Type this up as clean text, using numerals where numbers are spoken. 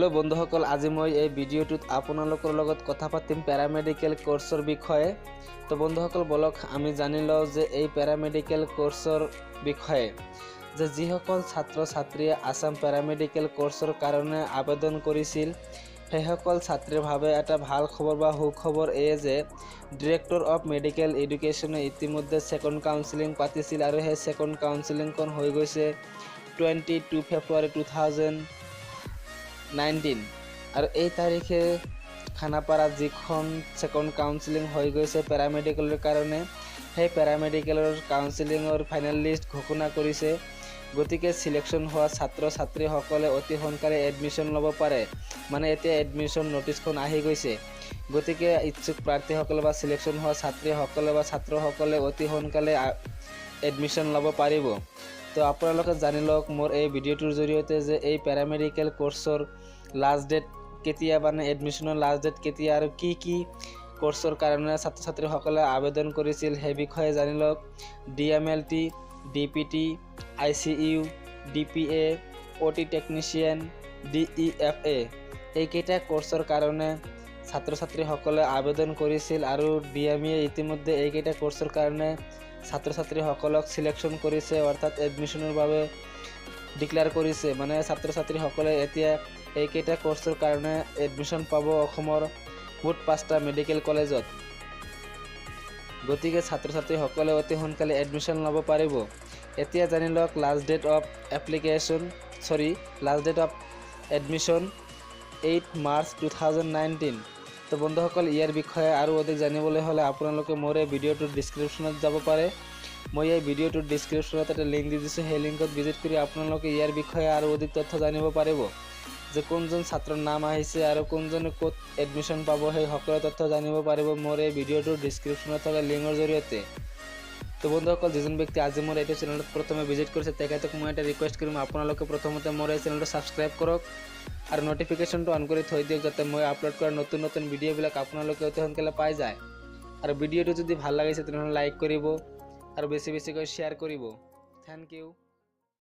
Hello बंधुসকল, আজি মই এই ভিডিঅ'টোত আপোনালোকৰ লগত কথা পাতিম প্যাৰামেডিকেল কোৰ্সৰ বিষয়ে। তো বন্ধুসকল বলক আমি জানি লওঁ যে এই প্যাৰামেডিকেল কোৰ্সৰ বিষয়ে যে যিসকল ছাত্ৰ ছাত্ৰীয়ে আসাম প্যাৰামেডিকেল কোৰ্সৰ কাৰণে আবেদন কৰিছিল সেইসকল ছাত্ৰীৰ বাবে এটা ভাল খবৰ বা সুখবৰ এই যে ডিৰেক্টৰ অফ মেডিকেল এডুকেশ্যনে ইতিমধ্যে সেকেন্ড কাউন্সেলিং পাতিছিল আৰু সেই সেকেন্ড কাউন্সেলিংখন হৈ গৈছে 22 ফেব্ৰুৱাৰী 2019 আৰু এই তাৰিখে খানাপাৰা যিখন সেকেন্ড কাউন্সেলিং হৈ গৈছে প্যাৰামেডিকেলৰ কাৰণে সেই প্যাৰামেডিকেলৰ কাউন্সেলিংৰ ফাইনেল লিষ্ট ঘোষণা কৰিছে। গতিকে সিলেকশন হোৱা ছাত্ৰ ছাত্ৰীসকলে অতি সোনকালে এডমিশন ল'ব পাৰে, মানে এতিয়া এডমিশন নোটিছখন আহি গৈছে। গতিকে ইচ্ছুক প্ৰাৰ্থীসকলে বা সিলেকশন হোৱা ছাত্ৰীসকলে বা ছাত্ৰসকলে অতি সোনকালে এডমিশন ল'ব পাৰিব। তো আপোনালোকে জানি লওক মোৰ এই ভিডিঅ'টোৰ জৰিয়তে যে এই প্যাৰামেডিকেল কোৰ্সৰ লাষ্ট ডেট কেতিয়া, মানে এডমিশনৰ লাষ্ট ডেট কেতিয়া আৰু কি কোৰ্সৰ কাৰণে ছাত্ৰ ছাত্ৰীসকলে আবেদন কৰিছিল সেই বিষয়ে জানি লওক। DMLT, DPT, ICU, DPA, OT technician, DEFA এইকেইটা কোৰ্সৰ কাৰণে ছাত্ৰ ছাত্ৰীসকলে আবেদন কৰিছিল আৰু DME ইতিমধ্যে এইকেইটা কোৰ্সৰ কাৰণে ছাত্ৰ ছাত্ৰীসকলক সিলেকশন কৰিছে, অৰ্থাৎ এডমিশনৰ বাবে ডিক্লেয়াৰ কৰিছে। মানে ছাত্ৰ ছাত্ৰীসকলে এতিয়া এইকেইটা কোৰ্সৰ কাৰণে এডমিশন পাব অসমৰ মুঠ 5টা মেডিকেল কলেজত। গতিকে ছাত্ৰ ছাত্ৰীসকলে অতি সোনকালে এডমিশন ল'ব পাৰিব। এতিয়া জানি লওক last date of admission 8 March 2019। তো বন্ধুসকল ইয়াৰ বিষয়ে আৰু অধিক জানিবলৈ হ'লে আপোনালোকে মোৰ এই ভিডিঅ'টোৰ ডিসক্ৰিপশ্যনত যাব পাৰে। মই এই ভিডিঅ'টোৰ ডিসক্ৰিপশ্যনত এটা লিংক দি দিছোঁ, সেই লিংকত ভিজিট কৰি আপোনালোকে ইয়াৰ বিষয়ে আৰু অধিক তথ্য জানিব পাৰিব যে কোনজন ছাত্ৰৰ নাম আহিছে আৰু কোনজনে ক'ত এডমিশন পাব, সেই সকলো তথ্য জানিব পাৰিব মোৰ এই ভিডিঅ'টোৰ ডিসক্ৰিপশ্যনত থকা লিংকৰ জৰিয়তে। তো বন্ধুসকল যিজন ব্যক্তি আজি মোৰ এইটো চেনেলত প্ৰথমে ভিজিট কৰিছে তেখেতক মই এটা ৰিকুৱেষ্ট কৰিম, আপোনালোকে প্ৰথমতে মোৰ এই চেনেলটো ছাবস্ক্ৰাইব কৰক আৰু নটিফিকেশ্যনটো অন কৰি থৈ দিয়ক যাতে মই আপলোড কৰা নতুন নতুন ভিডিঅ'বিলাক আপোনালোকে অতি সোনকালে পাই যায়। আৰু ভিডিঅ'টো যদি ভাল লাগিছে তেনেহ'লে লাইক কৰিব আৰু বেছি বেছিকৈ শ্বেয়াৰ কৰিব। Thank U.